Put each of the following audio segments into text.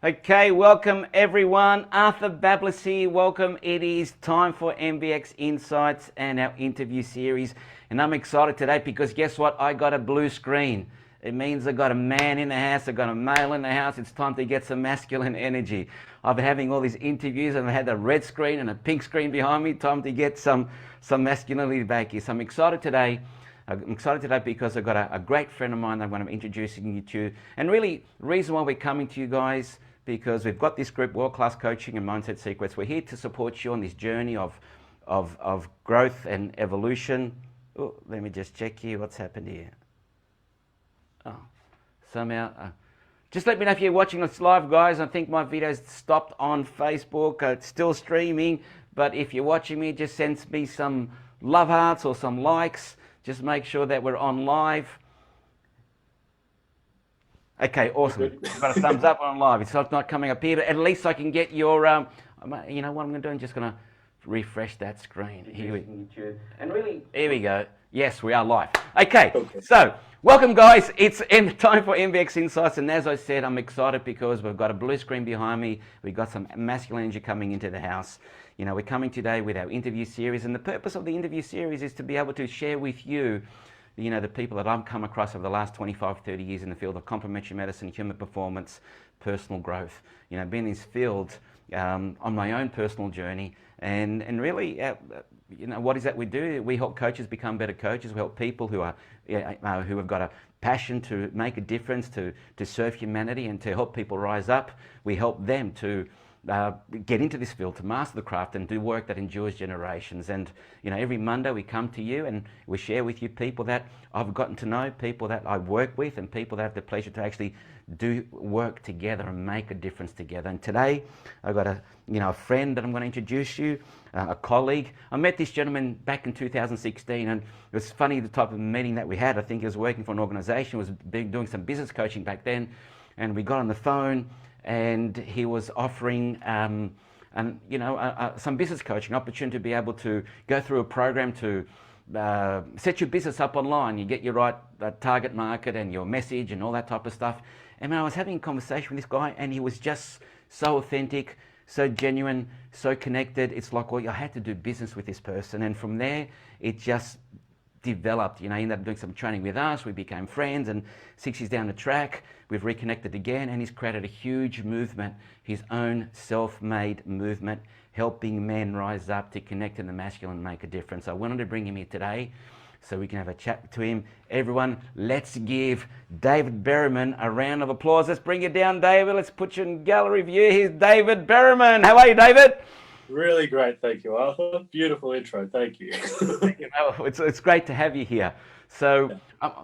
Okay, welcome everyone. Arthur Bablis here. Welcome. It is time for MBX Insights and our interview series. And I'm excited today because guess what? I got a blue screen. It means I got a man in the house, I got a male in the house. It's time to get some masculine energy. I've been having all these interviews and I had a red screen and a pink screen behind me. Time to get some masculinity back here. So I'm excited today. Because I've got a great friend of mine that I'm going to be introducing you to. And really, the reason why we're coming to you guys, because we've got this group, World Class Coaching and Mindset Secrets. We're here to support you on this journey of growth and evolution. Oh, let me just check here what's happened here. Oh, somehow. Just let me know if you're watching us live, guys. I think my video's stopped on Facebook. It's still streaming. But if you're watching me, just send me some love hearts or some likes. Just make sure that we're on live. Okay, awesome. We've got a thumbs up on live. It's not coming up here, but at least I can get your, you know what I'm going to do? I'm just going to refresh that screen. Here we go. Yes, we are live. Okay, so welcome guys. It's time for MBX Insights. And as I said, I'm excited because we've got a blue screen behind me. We've got some masculine energy coming into the house. You know, we're coming today with our interview series. And the purpose of the interview series is to be able to share with you, you know, the people that I've come across over the last 25, 30 years in the field of complementary medicine, human performance, personal growth. You know, been in this field on my own personal journey. And really, you know, what is that we do? We help coaches become better coaches. We help people who have got a passion to make a difference, to serve humanity and to help people rise up. We help them to get into this field, to master the craft and do work that endures generations. And you know, every Monday we come to you and we share with you people that I've gotten to know, people that I work with, and people that have the pleasure to actually do work together and make a difference together. And today I've got a friend that I'm going to introduce you, a colleague. I met this gentleman back in 2016, and it was funny the type of meeting that we had. I think he was working for an organization, was doing some business coaching back then, and we got on the phone and he was offering some business coaching opportunity to be able to go through a program to set your business up online. You get your right target market and your message and all that type of stuff. And I was having a conversation with this guy, and he was just so authentic, so genuine, so connected. It's like, well, I had to do business with this person. And from there, it just developed. You know, he ended up doing some training with us. We became friends, and 6 years down the track, we've reconnected again, and he's created a huge movement, his own self-made movement, helping men rise up to connect in the masculine and make a difference. I wanted to bring him here today so we can have a chat to him. Everyone, let's give David Berriman a round of applause. Let's bring you down, David. Let's put you in gallery view. Here's David Berriman. How are you, David? Really great, thank you, Arthur. Beautiful intro, thank you. It's great to have you here. So,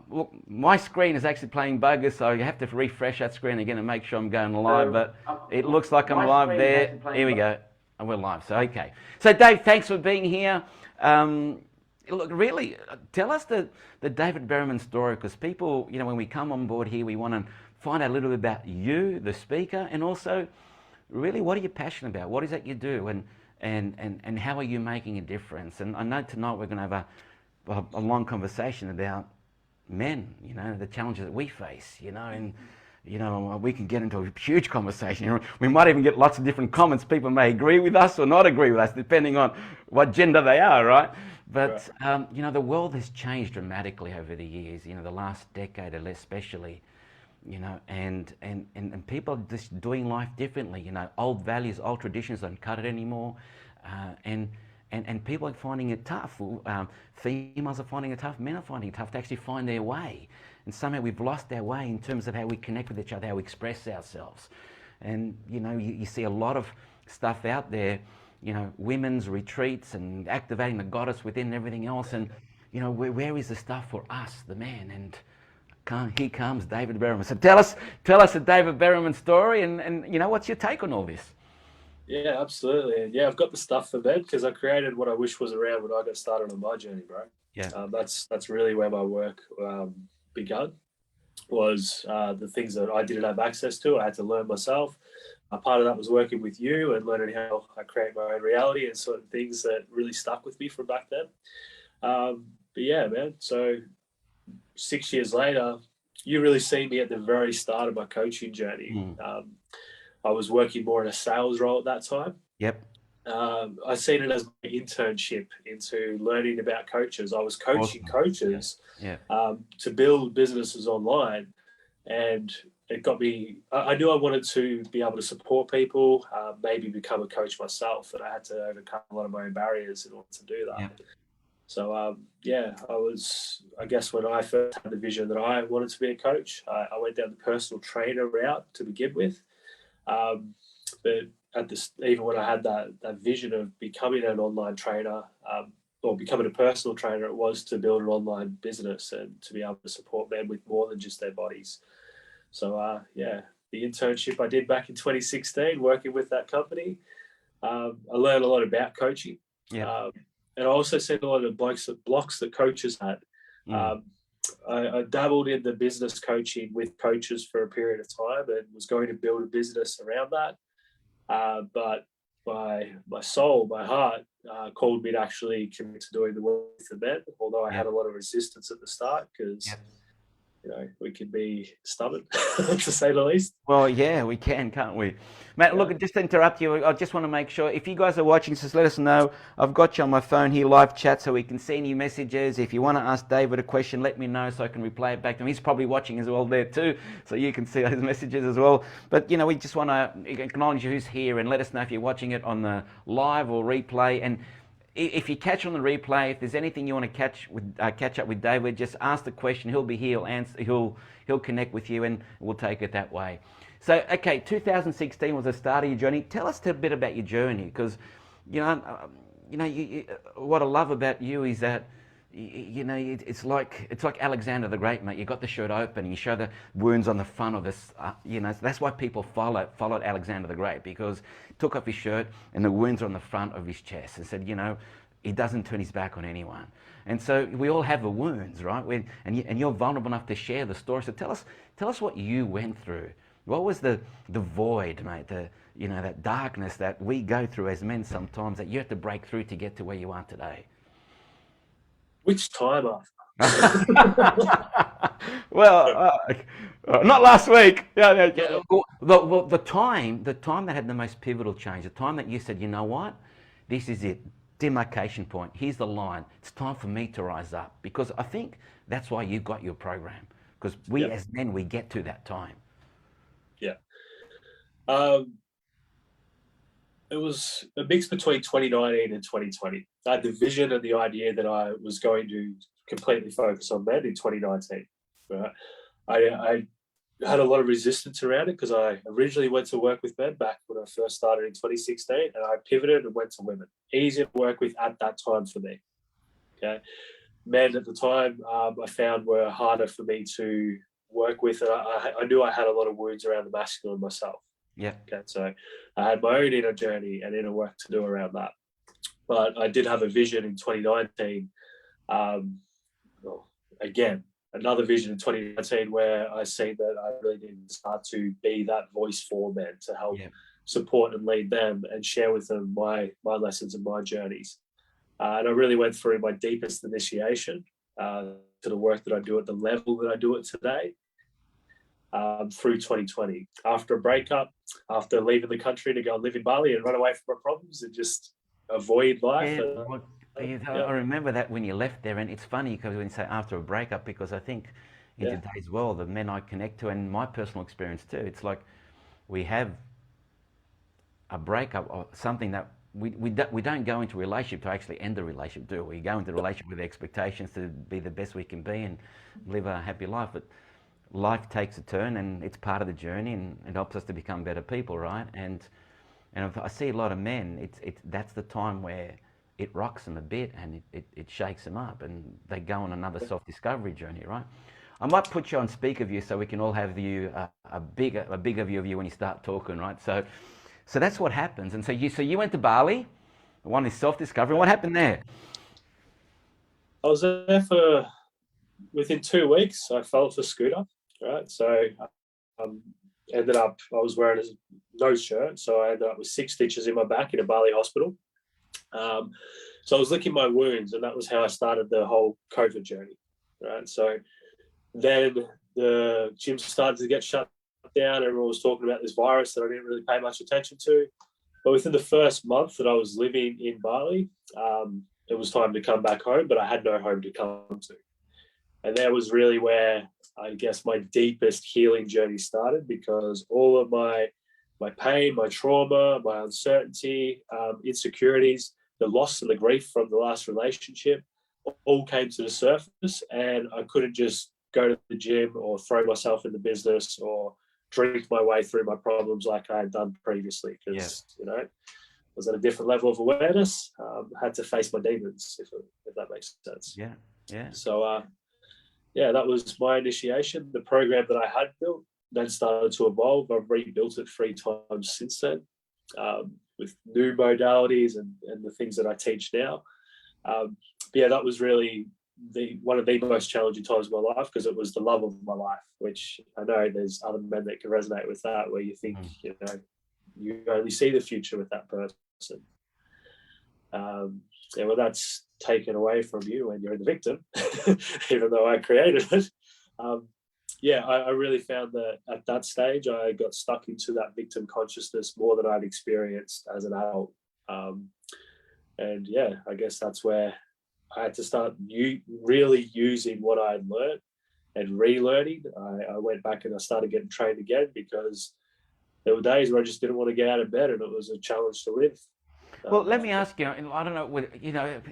look, my screen is actually playing buggers, so you have to refresh that screen again and make sure I'm going live. But it looks like I'm live there. Here we go. And we're live. So, okay. So, Dave, thanks for being here. Look, really, tell us the David Berriman story, because people, you know, when we come on board here, we want to find out a little bit about you, the speaker, and also, really, what are you passionate about? What is it you do, and how are you making a difference? And I know tonight we're going to have a long conversation about men, you know, the challenges that we face, you know, and you know, we can get into a huge conversation. You know, we might even get lots of different comments. People may agree with us or not agree with us, depending on what gender they are, right? But you know, the world has changed dramatically over the years. You know, the last decade or less, especially. You know, and people are just doing life differently. You know, old values, old traditions don't cut it anymore, and people are finding it tough. Females are finding it tough. Men are finding it tough to actually find their way. And somehow we've lost our way in terms of how we connect with each other, how we express ourselves. And you know, you see a lot of stuff out there. You know, women's retreats and activating the goddess within and everything else. And you know, where is the stuff for us, the man? And here comes David Berriman. So tell us the David Berriman story, and you know, what's your take on all this? Yeah, absolutely. And yeah, I've got the stuff for bed because I created what I wish was around when I got started on my journey, bro. Yeah. That's really where my work begun. Was the things that I didn't have access to. I had to learn myself. Part of that was working with you and learning how I create my own reality and certain things that really stuck with me from back then. But yeah, man. So 6 years later, you really see me at the very start of my coaching journey. I was working more in a sales role at that time. Yep. I seen it as my internship into learning about coaches. I was coaching Awesome. coaches Yeah. to build businesses online, and it got me. I knew I wanted to be able to support people, maybe become a coach myself, and I had to overcome a lot of my own barriers in order to do that. Yeah. So I guess when I first had the vision that I wanted to be a coach, I went down the personal trainer route to begin with. But at this, even when I had that vision of becoming an online trainer, or becoming a personal trainer, it was to build an online business and to be able to support men with more than just their bodies. So the internship I did back in 2016, working with that company, I learned a lot about coaching. Yeah. And I also seen a lot of blocks that coaches had. I dabbled in the business coaching with coaches for a period of time and was going to build a business around that. But my soul, my heart, called me to actually commit to doing the work with the men, although I had a lot of resistance at the start because, we can be stubborn, to say the least. Well, yeah, we can, can't we? Matt, look, just to interrupt you, I just want to make sure, if you guys are watching, just let us know. I've got you on my phone here, live chat, so we can see any messages. If you want to ask David a question, let me know so I can replay it back to him. He's probably watching as well there too, so you can see his messages as well. But, we just want to acknowledge who's here and let us know if you're watching it on the live or replay. And if you catch on the replay, if there's anything you want to catch up with David, just ask the question. He'll be here. He'll answer. He'll connect with you, and we'll take it that way. So, okay, 2016 was the start of your journey. Tell us a bit about your journey, because what I love about you is that it's like Alexander the Great, mate. You got the shirt open and you show the wounds on the front of this. That's why people followed Alexander the Great, because he took off his shirt and the wounds are on the front of his chest and said, he doesn't turn his back on anyone. And so we all have the wounds, right? And you're vulnerable enough to share the story. So tell us what you went through. What was the void, mate? That darkness that we go through as men sometimes, that you have to break through to get to where you are today. Which time off? Well, not last week. Yeah. The time that had the most pivotal change, the time that you said, you know what, this is it, demarcation point. Here's the line. It's time for me to rise up, because I think that's why you got your program, because we as men, we get to that time. Yeah. It was a mix between 2019 and 2020. I had the vision and the idea that I was going to completely focus on men in 2019. Right? I had a lot of resistance around it because I originally went to work with men back when I first started in 2016, and I pivoted and went to women. Easier to work with at that time for me. Okay, men at the time I found were harder for me to work with, and I knew I had a lot of wounds around the masculine myself. Yeah. Okay, so I had my own inner journey and inner work to do around that. But I did have a vision in 2019. Again, another vision in 2019 where I see that I really need to start to be that voice for men to help support and lead them and share with them my lessons and my journeys. And I really went through my deepest initiation to the work that I do at the level that I do it today. Through 2020, after a breakup, after leaving the country to go and live in Bali and run away from my problems and just avoid life. I remember that when you left there, and it's funny because when you say after a breakup, because I think in today's world, the men I connect to, and my personal experience too, it's like we have a breakup or something that we don't go into a relationship to actually end the relationship, do we? We go into the relationship with expectations to be the best we can be and live a happy life, but life takes a turn, and it's part of the journey, and it helps us to become better people, right? And I see a lot of men, that's the time where it rocks them a bit and it shakes them up, and they go on another self-discovery journey, right? I might put you on speaker view so we can all have a bigger view of you when you start talking, right? So that's what happens. And so you went to Bali, one is self-discovery. What happened there? I was there for within 2 weeks. I fell off a scooter. Right, so ended up, I was wearing a no shirt, so I ended up with 6 stitches in my back in a Bali hospital. So I was licking my wounds, and that was how I started the whole COVID journey. Right, so then the gym started to get shut lockdown. Everyone was talking about this virus that I didn't really pay much attention to. But within the first month that I was living in Bali, it was time to come back home, but I had no home to come to. And that was really where I guess my deepest healing journey started, because all of my pain, my trauma, my uncertainty, insecurities, the loss and the grief from the last relationship all came to the surface, and I couldn't just go to the gym or throw myself in the business or drink my way through my problems like I had done previously, because I was at a different level of awareness. Had to face my demons, if that makes sense. So that was my initiation. The program that I had built then started to evolve. I've rebuilt it 3 times since then, with new modalities and the things that I teach now. That was really one of the most challenging times of my life, because it was the love of my life, which I know there's other men that can resonate with that, where you think, you only see the future with that person. Well, that's taken away from you when you're the victim, even though I created it. I really found that at that stage, I got stuck into that victim consciousness more than I'd experienced as an adult. I guess that's where I had to start really using what I had learned and relearning. I went back and I started getting trained again, because there were days where I just didn't want to get out of bed, and it was a challenge to live. Well, let me ask you, I don't know,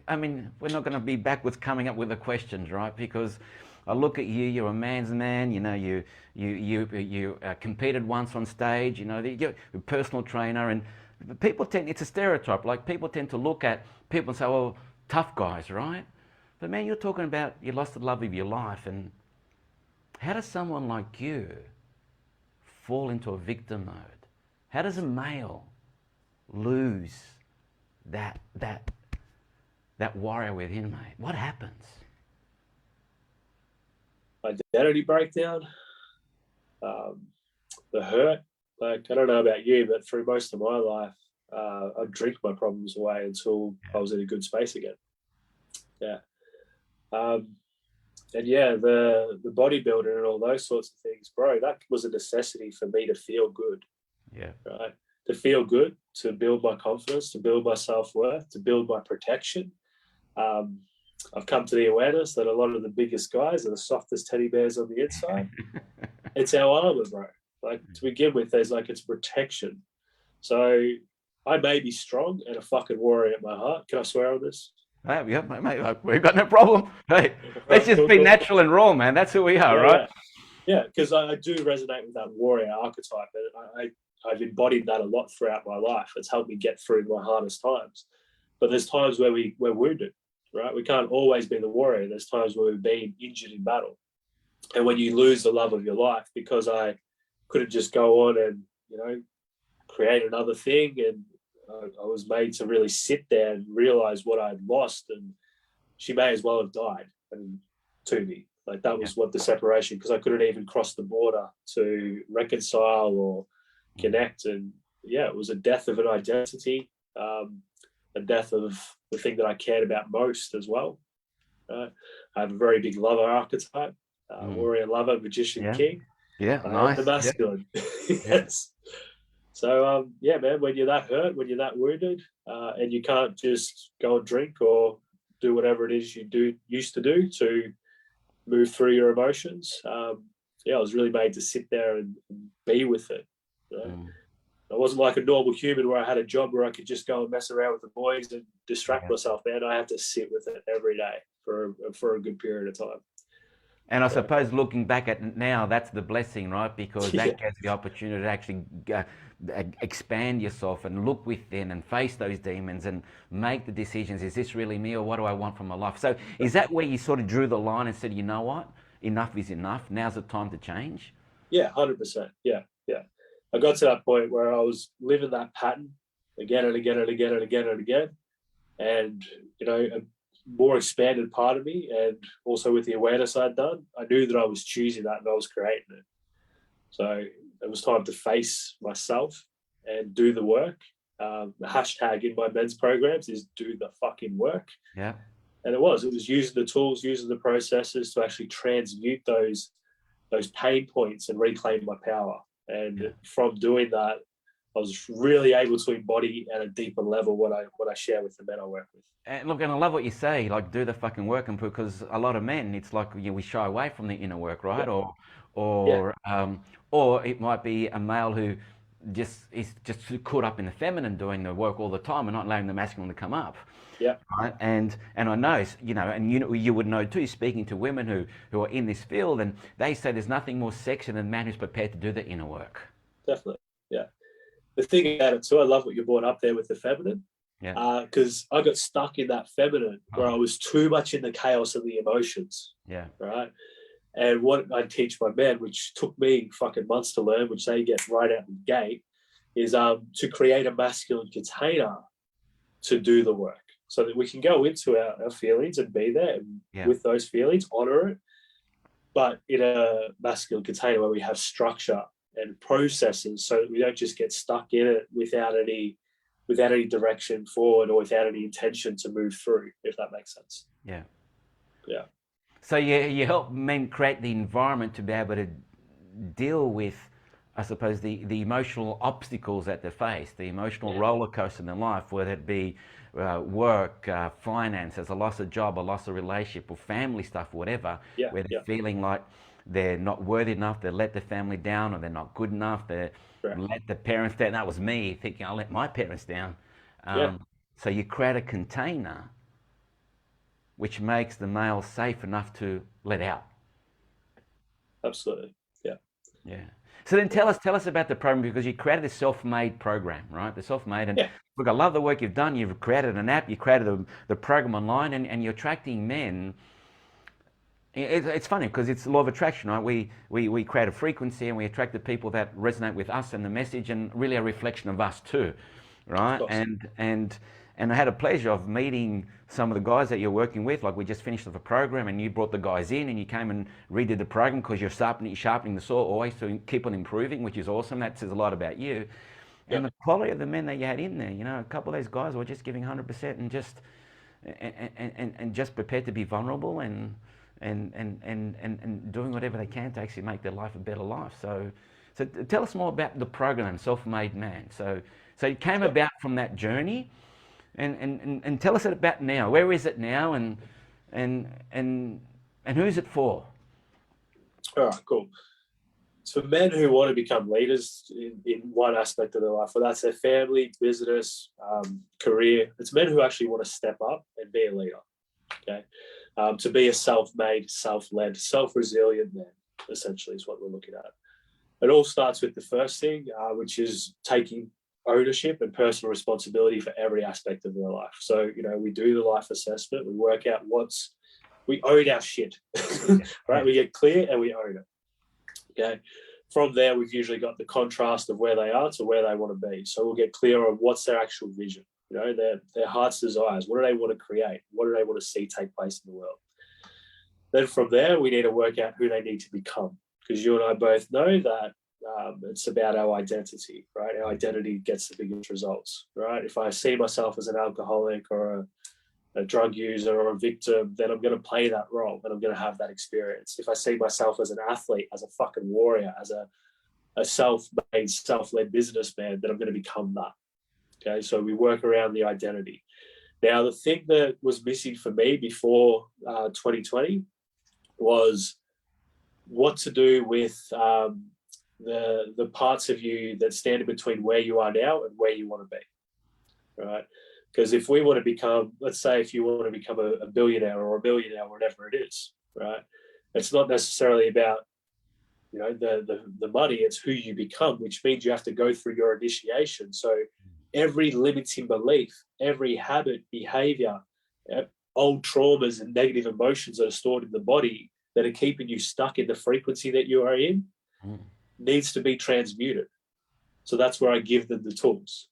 I mean, we're not going to be backwards coming up with the questions, right? Because I look at you, you're a man's man, you competed once on stage, you're a personal trainer, and people it's a stereotype, like people tend to look at people and say, well, tough guys, right? But man, you're talking about you lost the love of your life, and how does someone like you fall into a victim mode? How does a male lose that warrior within, mate? What happens? Identity breakdown, the hurt. Like, I don't know about you, but through most of my life, I'd drink my problems away until I was in a good space again. The bodybuilding and all those sorts of things, bro, that was a necessity for me to feel good. Right? To feel good, to build my confidence, to build my self-worth, to build my protection. I've come to the awareness that a lot of the biggest guys are the softest teddy bears on the inside. It's our armor, bro. Like, to begin with, it's protection. So I may be strong and a fucking warrior at my heart. Can I swear on this? Mate, we've got no problem. Hey, let's just be natural and raw, man. That's who we are, right? Yeah, because I do resonate with that warrior archetype, and I've embodied that a lot throughout my life. It's helped me get through my hardest times. But there's times where we're wounded, right? We can't always be the warrior. There's times where we've been injured in battle. And when you lose the love of your life, because I couldn't just go on and, create another thing, and I was made to really sit there and realize what I'd lost, and she may as well have died to me. Like, that was what the separation, because I couldn't even cross the border to reconcile or connect. And it was a death of an identity, a death of the thing that I cared about most as well. I have a very big lover archetype, warrior, lover, magician, king. Nice. The masculine. Yes. So, man, when you're that hurt, when you're that wounded, and you can't just go and drink or do whatever it is you used to do to move through your emotions, I was really made to sit there and be with it. I wasn't like a normal human where I had a job where I could just go and mess around with the boys and distract myself, man. I had to sit with it every day for a good period of time. And I suppose looking back at it now, that's the blessing, right? Because that gives the opportunity to actually expand yourself and look within and face those demons and make the decisions. Is this really me, or what do I want from my life? So is that where you sort of drew the line and said, you know what? Enough is enough. Now's the time to change? Yeah, 100%. Yeah. I got to that point where I was living that pattern again and again and again and again and again. And, a more expanded part of me, and also with the awareness I'd done, I knew that I was choosing that and I was creating it. So it was time to face myself and do the work. The hashtag in my men's programs is do the fucking work. Yeah. And it was using the tools, using the processes to actually transmute those pain points and reclaim my power. And from doing that, I was really able to embody at a deeper level what I share with the men I work with. And look, and I love what you say, like do the fucking work, and because a lot of men, it's like we shy away from the inner work, right? Yeah. Yeah. Or it might be a male who just is just caught up in the feminine, doing the work all the time, and not allowing the masculine to come up. Yeah. Right? And I know, and you would know too, speaking to women who are in this field, and they say there's nothing more sexy than a man who's prepared to do the inner work. Definitely. Yeah. The thing about it too, I love what you brought up there with the feminine. Yeah. Because I got stuck in that feminine where I was too much in the chaos of the emotions. Yeah. Right. And what I teach my men, which took me fucking months to learn, which they get right out the gate, is to create a masculine container to do the work so that we can go into our feelings and be there with those feelings, honor it, but in a masculine container where we have structure and processes so that we don't just get stuck in it without any direction forward or without any intention to move through, if that makes sense. Yeah. Yeah. So you help men create the environment to be able to deal with, I suppose, the emotional obstacles that they face, the emotional roller coaster in their life, whether it be work, finances, a loss of job, a loss of relationship, or family stuff, whatever, where they're feeling like they're not worthy enough, they let the family down, or they're not good enough, they let the parents down. That was me thinking, I'll let my parents down. So you create a container which makes the male safe enough to let out. Absolutely. Yeah. Yeah. So then tell us about the program, because you created this self-made program, right? The self-made, and look, I love the work you've done. You've created an app, you created the program online, and you're attracting men. It's funny because it's the law of attraction, right? We create a frequency and we attract the people that resonate with us and the message, and really a reflection of us too, right? And I had a pleasure of meeting some of the guys that you're working with. Like we just finished off a program, and you brought the guys in, and you came and redid the program because you're sharpening the saw always to keep on improving, which is awesome. That says a lot about you. And the quality of the men that you had in there, a couple of those guys were just giving 100% and just prepared to be vulnerable and doing whatever they can to actually make their life a better life. So tell us more about the program, Self-Made Man. So it came about from that journey, and tell us about now. Where is it now, and who's it for? All right, cool. So men who want to become leaders in one aspect of their life, whether that's their family, business, career, it's men who actually want to step up and be a leader. Okay. To be a self-made, self-led, self-resilient man, essentially, is what we're looking at. It all starts with the first thing, which is taking ownership and personal responsibility for every aspect of their life. So, we do the life assessment, we work out we own our shit, right? We get clear and we own it. Okay. From there, we've usually got the contrast of where they are to where they want to be. So we'll get clear on what's their actual vision. Their heart's desires. What do they want to create? What do they want to see take place in the world? Then from there, we need to work out who they need to become, because you and I both know that it's about our identity, right? Our identity gets the biggest results, right? If I see myself as an alcoholic or a drug user or a victim, then I'm going to play that role and I'm going to have that experience. If I see myself as an athlete, as a fucking warrior, as a self-made, self-led businessman, then I'm going to become that. Okay, so we work around the identity. Now, the thing that was missing for me before 2020 was what to do with the parts of you that stand in between where you are now and where you want to be, right? Because if we want to become, let's say if you want to become a billionaire or a millionaire, whatever it is, right? It's not necessarily about the money, it's who you become, which means you have to go through your initiation. So every limiting belief, every habit, behavior, old traumas and negative emotions that are stored in the body that are keeping you stuck in the frequency that you are in needs to be transmuted. So that's where I give them the tools,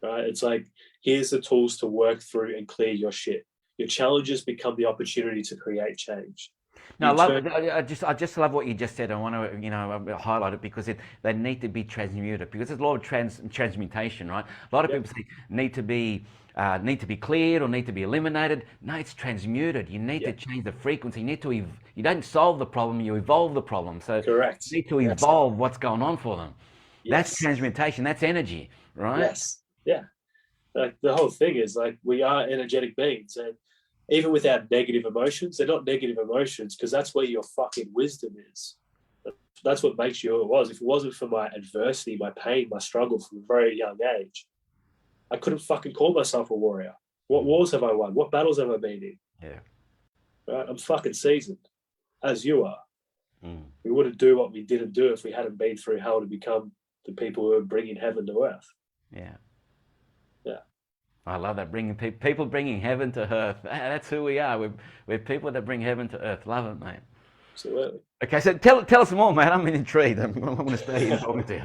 right? It's like, here's the tools to work through and clear your shit. Your challenges become the opportunity to create change. No, I love it. I just love what you just said. I want to highlight it because they need to be transmuted, because there's a lot of transmutation, right? A lot of people say need to be need to be cleared or need to be eliminated. No, it's transmuted. You need to change the frequency. You need to, you don't solve the problem, you evolve the problem. So Correct. you need to evolve what's going on for them. That's transmutation. That's energy, right? Yes. Yeah. Like the whole thing is like we are energetic beings, and even with our negative emotions, they're not negative emotions because that's where your fucking wisdom is. That's what makes you who it was. If it wasn't for my adversity, my pain, my struggle from a very young age, I couldn't fucking call myself a warrior. What wars have I won? What battles have I been in? Yeah. Right? I'm fucking seasoned, as you are. We wouldn't do what we didn't do if we hadn't been through hell to become the people who are bringing heaven to earth. Yeah. Yeah. I love that. Bringing people bringing heaven to earth. That's who we are. We're people that bring heaven to earth. Love it, mate. Absolutely. Okay, so tell us more, mate. I'm intrigued. I'm going to stay here talking to you.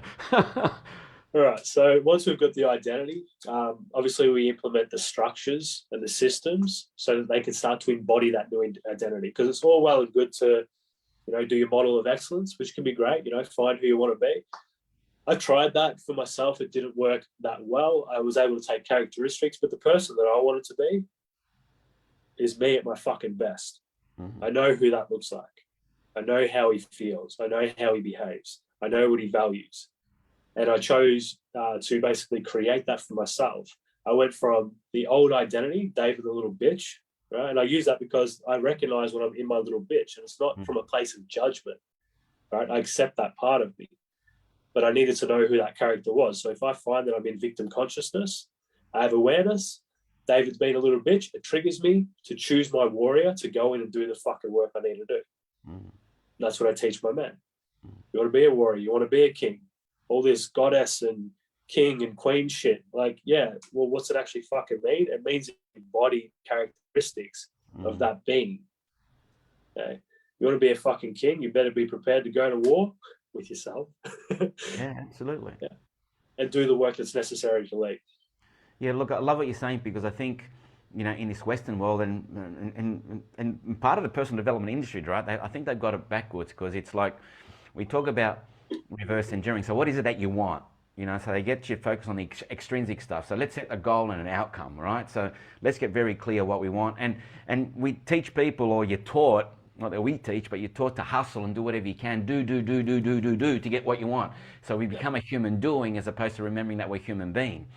All right. So once we've got the identity, obviously we implement the structures and the systems so that they can start to embody that new identity. Because it's all well and good to, do your model of excellence, which can be great. Find who you want to be. I tried that for myself. It didn't work that well. I was able to take characteristics, but the person that I wanted to be is me at my fucking best. I know who that looks like. I know how he feels. I know how he behaves. I know what he values. And I chose to basically create that for myself. I went from the old identity, David the little bitch, right? And I use that because I recognize when I'm in my little bitch, and it's not from a place of judgment, right? I accept that part of me, but I needed to know who that character was. So if I find that I'm in victim consciousness, I have awareness, David's been a little bitch, it triggers me to choose my warrior to go in and do the fucking work I need to do. That's what I teach my men. You want to be a warrior, you want to be a king, all this goddess and king and queen shit. Like, yeah, well, what's it actually fucking mean? It means embody characteristics of that being. Okay? You want to be a fucking king, you better be prepared to go to war with yourself. Yeah, absolutely. Yeah. And do the work that's necessary to lead. Yeah, look, I love what you're saying because I think, in this Western world and part of the personal development industry, right? I think they've got it backwards because it's like we talk about reverse engineering. So what is it that you want? So they get you focused on the extrinsic stuff. So let's set a goal and an outcome, right? So let's get very clear what we want. And we teach people, or you're taught, not that we teach, but you're taught to hustle and do whatever you can, do to get what you want. So we become a human doing as opposed to remembering that we're human being.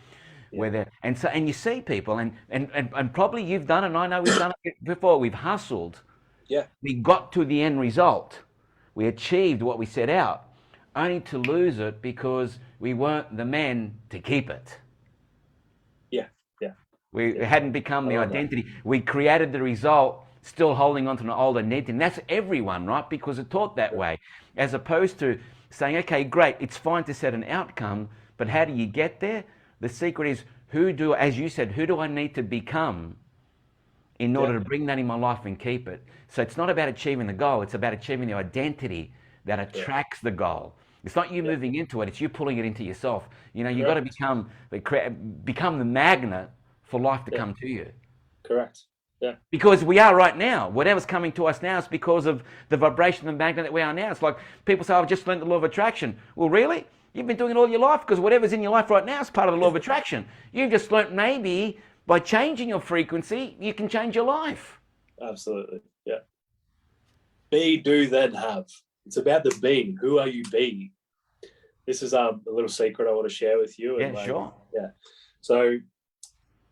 Yeah. And you see people, and probably you've done it, and I know we've done it before, we've hustled. Yeah. We got to the end result. We achieved what we set out, only to lose it because we weren't the men to keep it. Yeah. We hadn't become the identity. We created the result, still holding on to an old identity. And that's everyone, right? Because it's taught that way. As opposed to saying, okay, great, it's fine to set an outcome, but how do you get there? The secret is, as you said, who do I need to become in order to bring that in my life and keep it? So it's not about achieving the goal, it's about achieving the identity that attracts the goal. It's not you moving into it, it's you pulling it into yourself. You've got to become the magnet for life to come to you. Correct. Yeah. Because we are right now. Whatever's coming to us now is because of the vibration of the magnet that we are now. It's like people say, I've just learned the law of attraction. Well, really? You've been doing it all your life, because whatever's in your life right now is part of the law of attraction. You've just learnt maybe by changing your frequency, you can change your life. Absolutely. Yeah. Be, do, then have. It's about the being. Who are you being? This is a little secret I want to share with you. Yeah, sure. Yeah. So,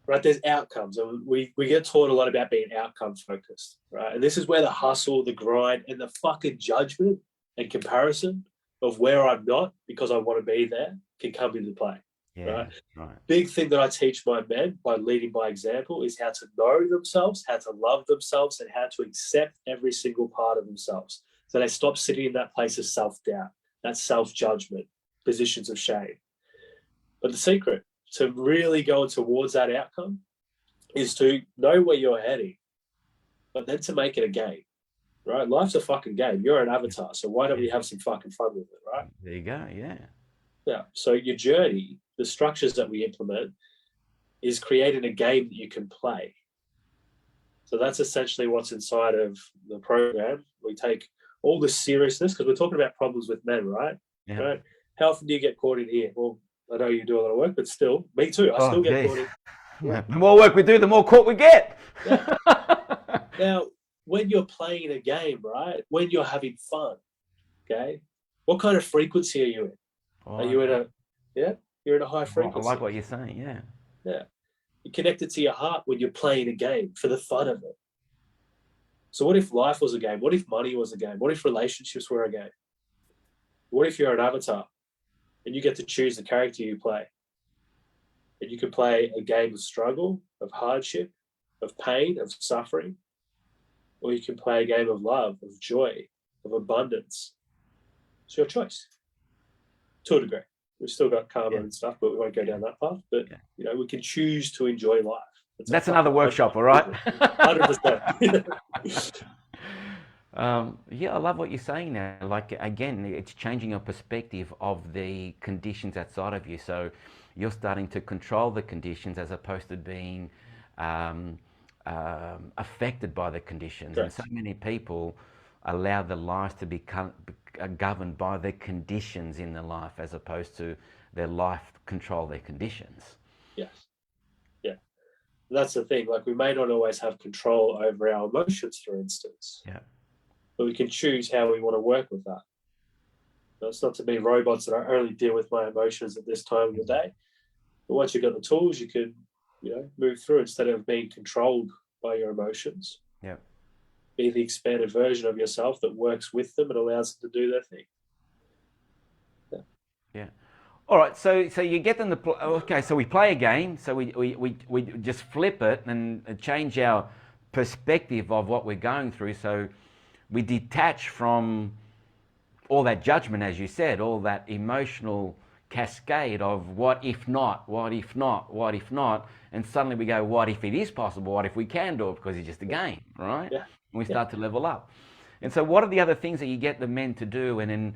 right, there's outcomes. And we get taught a lot about being outcome focused, right? And this is where the hustle, the grind, and the fucking judgment and comparison of where I'm not because I want to be there can come into play. Yeah, right. Big thing that I teach my men by leading by example is how to know themselves, how to love themselves, and how to accept every single part of themselves. So they stop sitting in that place of self-doubt, that self-judgment, positions of shame. But the secret to really going towards that outcome is to know where you're heading, but then to make it a game. Right? Life's a fucking game. You're an avatar, so why don't we have some fucking fun with it, right? There you go, yeah. Yeah. So your journey, the structures that we implement, is creating a game that you can play. So that's essentially what's inside of the program. We take all the seriousness, because we're talking about problems with men, right? Yeah. Right? How often do you get caught in here? Well, I know you do a lot of work, but still, me too. I still get caught in. Yeah. The more work we do, the more caught we get. Yeah. Now, when you're playing a game, right? When you're having fun, okay, what kind of frequency are you in? Are you in a, yeah, you're in a high I frequency. like what you're saying, yeah. Yeah. You're connected to your heart when you're playing a game for the fun of it. So what if life was a game? What if money was a game? What if relationships were a game? What if you're an avatar and you get to choose the character you play? And you can play a game of struggle, of hardship, of pain, of suffering, or you can play a game of love, of joy, of abundance. It's your choice, to a degree. We've still got karma and stuff, but we won't go down that path. But you know, we can choose to enjoy life. That's another workshop, all right? 100%. Yeah, I love what you're saying now. Like, again, it's changing your perspective of the conditions outside of you. So you're starting to control the conditions as opposed to being affected by the conditions. Correct. And so many people allow their lives to be governed by the conditions in their life as opposed to their life control their conditions. Yes. Yeah. That's the thing. Like, we may not always have control over our emotions, for instance. Yeah. But we can choose how we want to work with that. So it's not to be robots that I only deal with my emotions at this time of the day. But once you've got the tools, you can, you know, move through instead of being controlled by your emotions. Yeah. Be the expanded version of yourself that works with them and allows them to do their thing. Yeah. Yeah. All right. So you get them to okay. So we play a game. So we just flip it and change our perspective of what we're going through. So we detach from all that judgment, as you said, all that emotional cascade of what if not, what if not, what if not, and suddenly we go, what if it is possible? What if we can do it? Because it's just a game, right? Yeah. And we start to level up. And so what are the other things that you get the men to do? And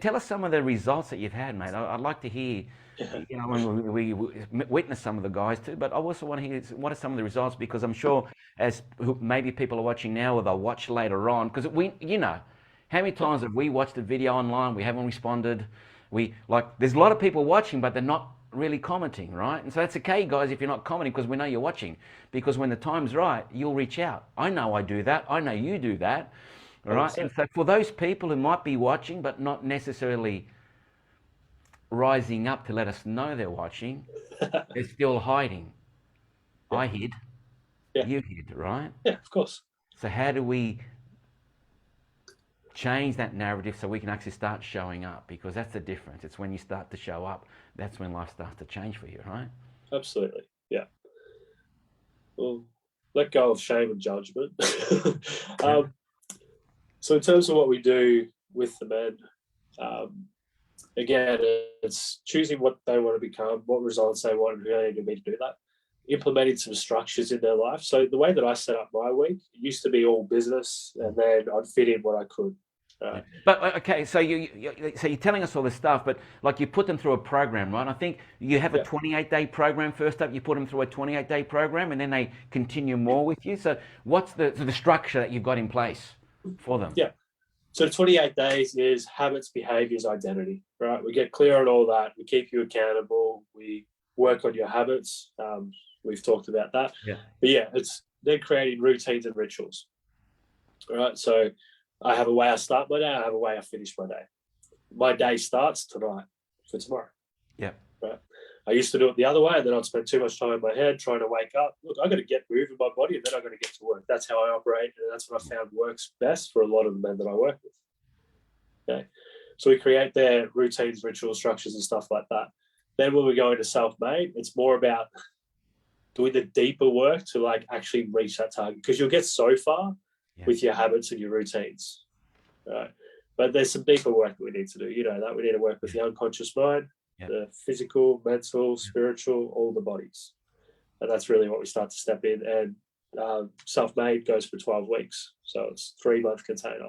tell us some of the results that you've had, mate. I'd like to hear, you know, when we witness some of the guys too, but I also want to hear what are some of the results, because I'm sure as maybe people are watching now or they'll watch later on, because we, you know, how many times have we watched a video online, we haven't responded, there's a lot of people watching, but they're not really commenting, right? And so that's okay, guys, if you're not commenting, because we know you're watching, because when the time's right, you'll reach out. I know I do that. I know you do that. All right. And so for those people who might be watching, but not necessarily rising up to let us know they're watching, they're still hiding. Yeah. I hid. Yeah. You hid, right? Yeah, of course. So how do we change that narrative so we can actually start showing up? Because that's the difference. It's when you start to show up, that's when life starts to change for you, right? Absolutely. Yeah. Well, let go of shame and judgment. So in terms of what we do with the men, again, it's choosing what they want to become, what results they want, and who they need to be to do that. Implementing some structures in their life. So the way that I set up my week, it used to be all business, and then I'd fit in what I could. But okay, so you're telling us all this stuff, but like you put them through a program, right? I think you have a 28-day program first up. You put them through a 28-day program, and then they continue more with you. So what's the structure that you've got in place for them? Yeah. So the 28 days is habits, behaviors, identity, right? We get clear on all that. We keep you accountable. We work on your habits. We've talked about that. Yeah. But yeah, it's then creating routines and rituals. All right. So I have a way I start my day. I have a way I finish my day. My day starts tonight for tomorrow. Yeah. Right. I used to do it the other way, and then I'd spend too much time in my head trying to wake up. Look, I got to get moving my body, and then I got to get to work. That's how I operate, and that's what I found works best for a lot of the men that I work with. Okay. So we create their routines, ritual structures, and stuff like that. Then when we go into self-made, it's more about doing the deeper work to like actually reach that target, because you'll get so far with your habits and your routines, right? But there's some deeper work that we need to do. You know that we need to work with the unconscious mind, the physical, mental, spiritual, all the bodies, and that's really what we start to step in. And self-made goes for 12 weeks, so it's 3-month container,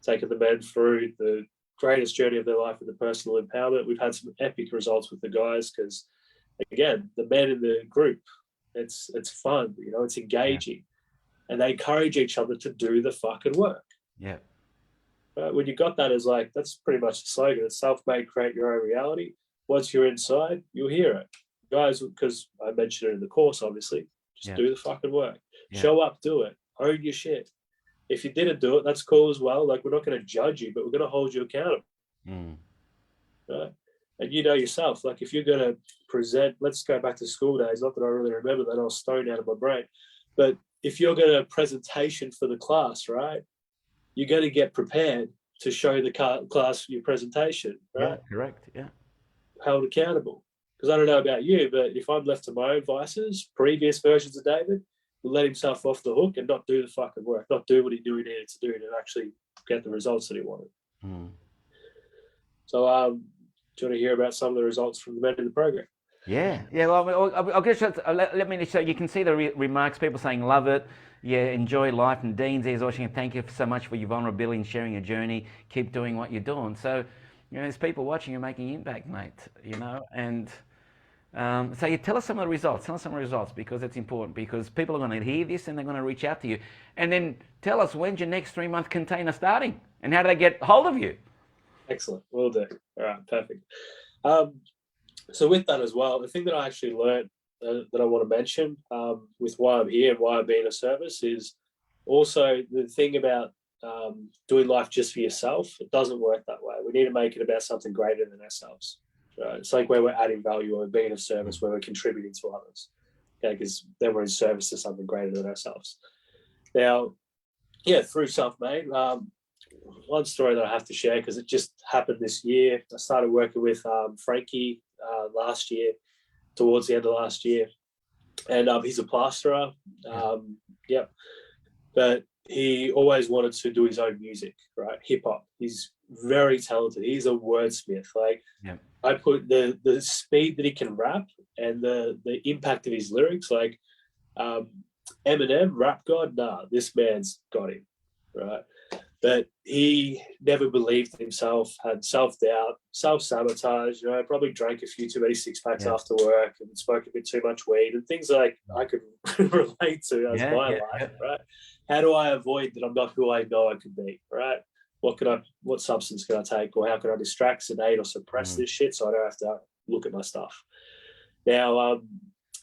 taking the men through the greatest journey of their life with the personal empowerment. We've had some epic results with the guys because, again, the men in the group, it's fun, you know, it's engaging, and they encourage each other to do the fucking work. Yeah. When you got that as like, that's pretty much the slogan. It's self-made, create your own reality. Once you're inside, you'll hear it. guys, because I mentioned it in the course, obviously, just do the fucking work. Show up, do it, own your shit. If you didn't do it, that's cool as well. Like, we're not going to judge you, but we're going to hold you accountable. Right? And you know yourself, like, if you're going to present, let's go back to school days, not that I really remember that, I was stoned out of my brain, but if you're going to presentation for the class, right, you're going to get prepared to show the class your presentation, right? Yeah, correct, yeah. Held accountable. Because I don't know about you, but if I'm left to my own vices, previous versions of David will let himself off the hook and not do the fucking work, not do what he knew he needed to do to actually get the results that he wanted. So do you want to hear about some of the results from the men in the program? Yeah. Well, I'll get let me show you can see the remarks. People saying love it. Yeah, enjoy life. And Dean's there watching. Thank you so much for your vulnerability and sharing your journey. Keep doing what you're doing. So, there's people watching you making impact, mate. And so you tell us some of the results. Tell us some of the results, because it's important, because people are going to hear this and they're going to reach out to you. And then tell us, when's your next 3-month container starting, and how do they get hold of you? Excellent. Will do. All right. Perfect. So with that as well, the thing that I actually learned that I want to mention with why I'm here and why I'm being of service is also the thing about doing life just for yourself. It doesn't work that way. We need to make it about something greater than ourselves. Right? It's like where we're adding value, or we're being of service, where we're contributing to others. Okay, because then we're in service to something greater than ourselves. Now, through self-made, one story that I have to share, because it just happened this year. I started working with Frankie last year, towards the end of last year, and he's a plasterer. But he always wanted to do his own music, right? Hip hop. He's very talented. He's a wordsmith. Like, I put the speed that he can rap and the impact of his lyrics, like Eminem, rap god. Nah, this man's got him, right? But he never believed in himself, had self-doubt, self-sabotage, probably drank a few too many six-packs after work and smoked a bit too much weed, and things like I could relate to as my life, right? How do I avoid that I'm not who I know I could be, right? What substance can I take, or how can I distract, sedate, or suppress this shit so I don't have to look at my stuff? Now,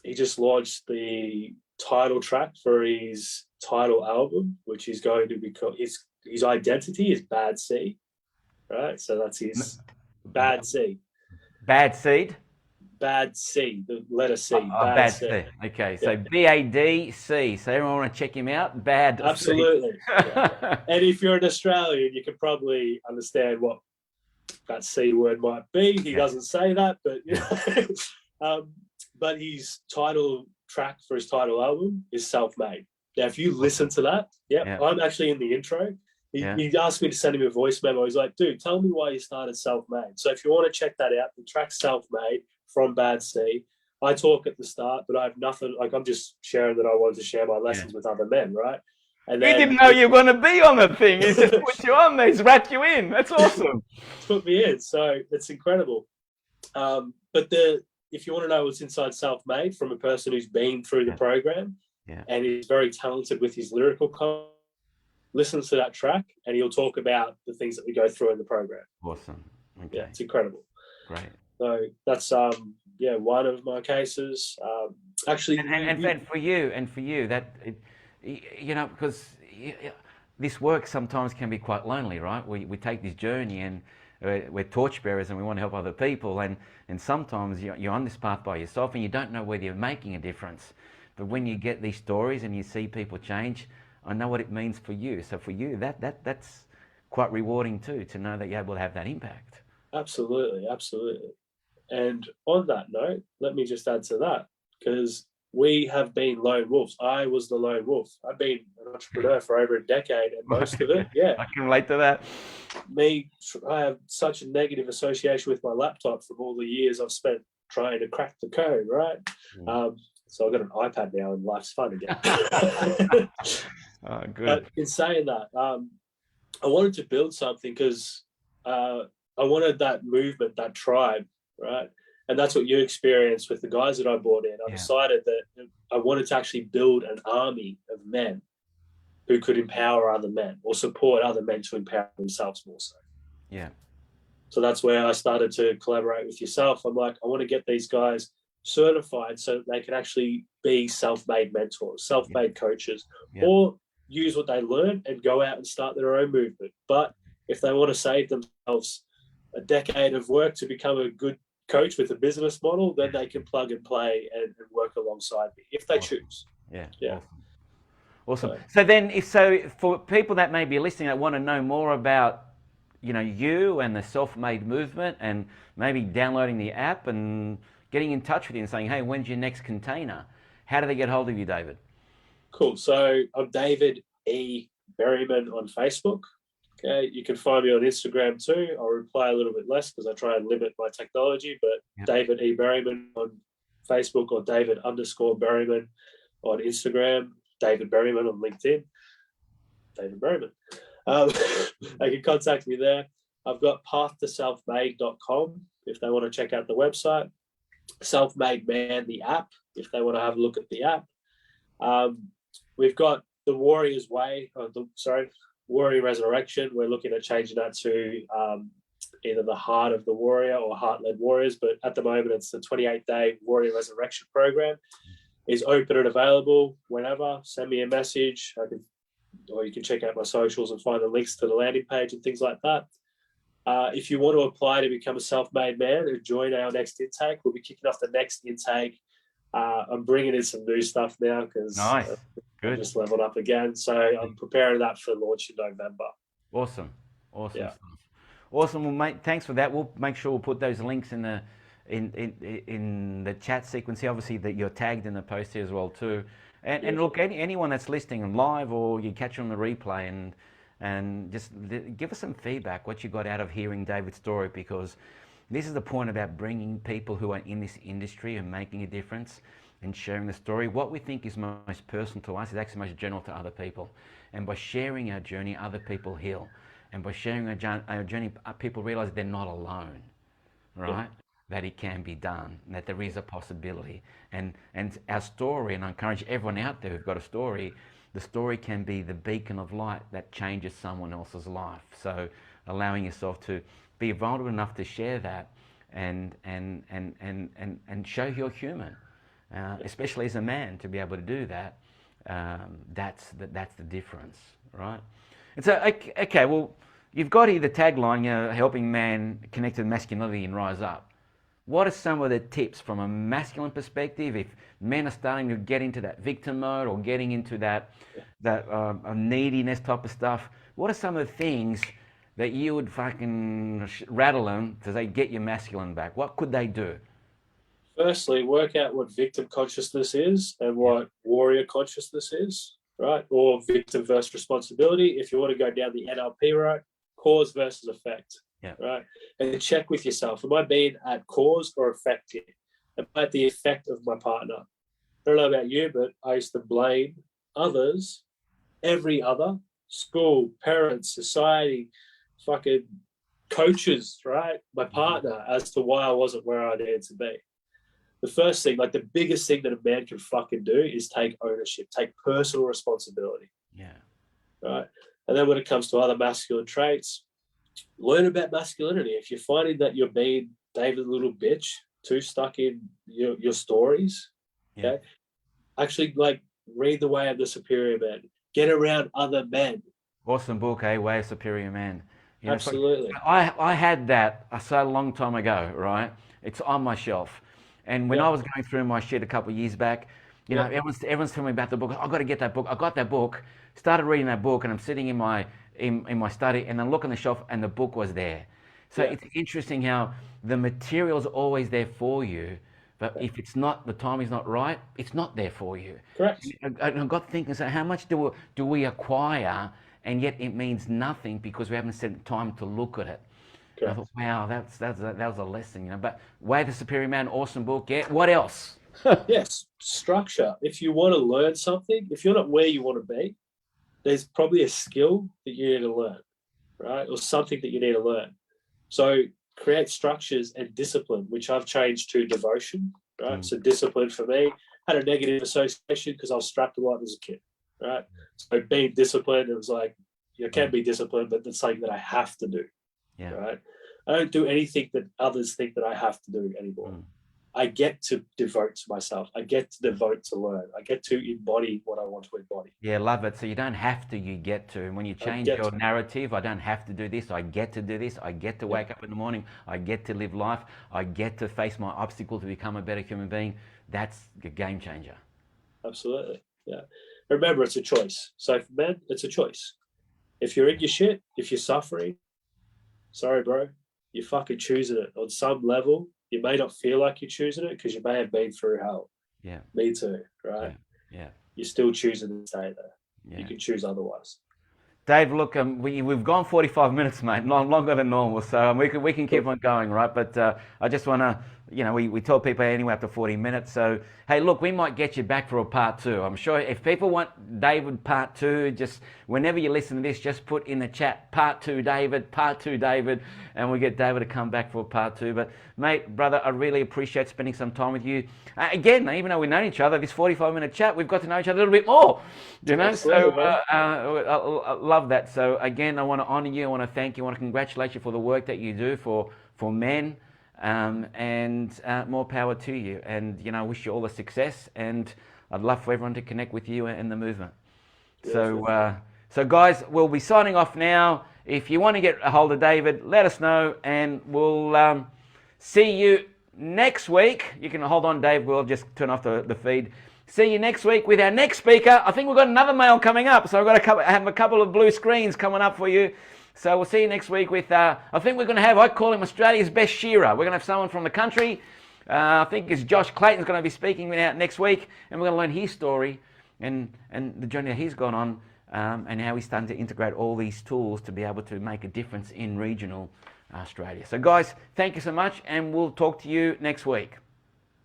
he just launched the title track for his title album, which is going to be called his identity is Bad Seed, right? So that's his Bad Seed. Bad Seed? Bad Seed, the letter C. Bad Seed. Okay, so BADC. So everyone want to check him out? Bad Absolutely. And if you're an Australian, you can probably understand what that C word might be. He doesn't say that, but but his title track for his title album is Self-Made. Now, if you listen to that, I'm actually in the intro. He asked me to send him a voice memo. He's like, dude, tell me why you started Self-Made. So if you want to check that out, the track Self-Made from Bad Seed. I talk at the start, but I have nothing. Like, I'm just sharing that I wanted to share my lessons with other men, right? And then, he didn't know you were going to be on the thing. He's just put you on there. He's wrapped you in. That's awesome. Put me in. So it's incredible. But if you want to know what's inside Self-Made from a person who's been through the program and is very talented with his lyrical content, listen to that track and he'll talk about the things that we go through in the program. Awesome. Okay. Yeah, it's incredible. Great. So that's one of my cases. Actually, and for you that because this work sometimes can be quite lonely, right? We take this journey and we're torchbearers and we want to help other people, and sometimes you're on this path by yourself and you don't know whether you're making a difference. But when you get these stories and you see people change, I know what it means for you. So for you, that's quite rewarding too, to know that you're able to have that impact. Absolutely. And on that note, let me just add to that, because we have been lone wolves. I was the lone wolf. I've been an entrepreneur for over a decade, and most of it, I can relate to that. I have such a negative association with my laptop from all the years I've spent trying to crack the code, right? So I've got an iPad now and life's fun again. Good. But in saying that, I wanted to build something because I wanted that movement, that tribe, right? And that's what you experienced with the guys that I brought in. I decided that I wanted to actually build an army of men who could empower other men or support other men to empower themselves more so. Yeah. So that's where I started to collaborate with yourself. I'm like, I want to get these guys certified so that they can actually be self-made mentors, self-made coaches, Yeah. or use what they learn and go out and start their own movement. But if they want to save themselves a decade of work to become a good coach with a business model, then they can plug and play and work alongside me if they choose. Yeah. Yeah. Awesome. So then, so for people that may be listening that want to know more about, you and the self-made movement, and maybe downloading the app and getting in touch with you and saying, hey, when's your next container? How do they get hold of you, David? Cool. So I'm David E. Berriman on Facebook. Okay. You can find me on Instagram too. I'll reply a little bit less because I try and limit my technology, but David E. Berriman on Facebook, or David_Berriman on Instagram, David Berriman on LinkedIn, David Berriman. They can contact me there. I've got pathtoselfmade.com if they want to check out the website. Self-Made Man, the app, if they want to have a look at the app. We've got the Warrior's Way, Warrior Resurrection. We're looking at changing that to either the Heart of the Warrior or Heart-Led Warriors, but at the moment it's the 28-day Warrior Resurrection program. Is open and available whenever. Send me a message. Or you can check out my socials and find the links to the landing page and things like that. If you want to apply to become a self-made man and join our next intake, we'll be kicking off the next intake. I'm bringing in some new stuff now because I'm just leveled up again. So I'm preparing that for launch in November. Awesome. Yeah. Awesome. Well, mate, thanks for that. We'll make sure we'll put those links in the chat sequence here. Obviously, that you're tagged in the post here as well too. And look, anyone that's listening live, or you catch on the replay, and just give us some feedback, what you got out of hearing David's story, because this is the point about bringing people who are in this industry and making a difference and sharing the story. What we think is most personal to us is actually most general to other people. And by sharing our journey, other people heal. And by sharing our journey, people realize they're not alone, right? That it can be done, that there is a possibility. And our story, and I encourage everyone out there who've got a story, the story can be the beacon of light that changes someone else's life. So allowing yourself to be vulnerable enough to share that and show you're human, especially as a man, to be able to do that. That's the difference, right? And so, okay, well, you've got here the tagline, helping man connect to masculinity and rise up. What are some of the tips from a masculine perspective if men are starting to get into that victim mode or getting into that neediness type of stuff? What are some of the things that you would fucking rattle them to say, get your masculine back? What could they do? Firstly, work out what victim consciousness is and what warrior consciousness is, right? Or victim versus responsibility. If you want to go down the NLP route, cause versus effect. Right. And check with yourself. Am I being at cause or effect here? Am I at the effect of my partner? I don't know about you, but I used to blame others, every other, school, parents, society, fucking coaches, right? My partner, as to why I wasn't where I needed to be. The first thing, like the biggest thing that a man can fucking do is take ownership, take personal responsibility. Yeah. Right. And then when it comes to other masculine traits, learn about masculinity. If you're finding that you're being David little bitch, too stuck in your stories, okay, actually read The Way of the Superior Man. Get around other men. Awesome book, Way of Superior Man. Absolutely. I had that a long time ago, right? It's on my shelf. And when I was going through my shit a couple of years back, everyone's telling me about the book. I've got to get that book. I got that book, started reading that book, and I'm sitting in my study, and I look on the shelf, and the book was there. So it's interesting how the material's always there for you, but if it's not, the time is not right, it's not there for you. Correct. And I got thinking, so how much do we acquire, and yet it means nothing because we haven't spent time to look at it. I thought, wow, that was a lesson, But Way of the Superior Man, awesome book. Yeah. What else? Yes, structure. If you want to learn something, if you're not where you want to be, there's probably a skill that you need to learn, right? Or something that you need to learn. So create structures and discipline, which I've changed to devotion, right? So discipline for me had a negative association because I was strapped a lot as a kid, right? So being disciplined, it was like, you can be disciplined, but it's something that I have to do, right? I don't do anything that others think that I have to do anymore. I get to devote to myself. I get to devote to learn. I get to embody what I want to embody. Yeah, love it. So you don't have to, you get to. And when you change your narrative, I don't have to do this, I get to do this. I get to wake up in the morning. I get to live life. I get to face my obstacle to become a better human being. That's a game changer. Absolutely. Yeah. Remember, it's a choice. So, man, it's a choice. If you're in your shit, if you're suffering, sorry, bro, you're fucking choosing it on some level. You may not feel like you're choosing it because you may have been through hell. Yeah. Me too, right? Yeah. You're still choosing to stay there. Yeah. You can choose otherwise. Dave, look, we've gone 45 minutes, mate, longer than normal, so we can keep on going, right? But I just want to, we tell people anyway up to 40 minutes. So, hey, look, we might get you back for a part 2. I'm sure if people want David part 2, just whenever you listen to this, just put in the chat, part 2 David, and we'll get David to come back for part 2. But, mate, brother, I really appreciate spending some time with you. Again, even though we've known each other, this 45-minute chat, we've got to know each other a little bit more, Absolutely, so I love that. So again, I want to honor you. I want to thank you. I want to congratulate you for the work that you do for men, and more power to you. And I wish you all the success. And I'd love for everyone to connect with you and the movement. So guys, we'll be signing off now. If you want to get a hold of David, let us know, and we'll see you next week. You can hold on, Dave. We'll just turn off the feed. See you next week with our next speaker. I think we've got another male coming up, so I've got have a couple of blue screens coming up for you. So we'll see you next week with, I think we're going to have, I call him Australia's best shearer. We're going to have someone from the country. I think it's Josh Clayton's going to be speaking out next week, and we're going to learn his story and the journey that he's gone on, and how he's starting to integrate all these tools to be able to make a difference in regional Australia. So guys, thank you so much, and we'll talk to you next week.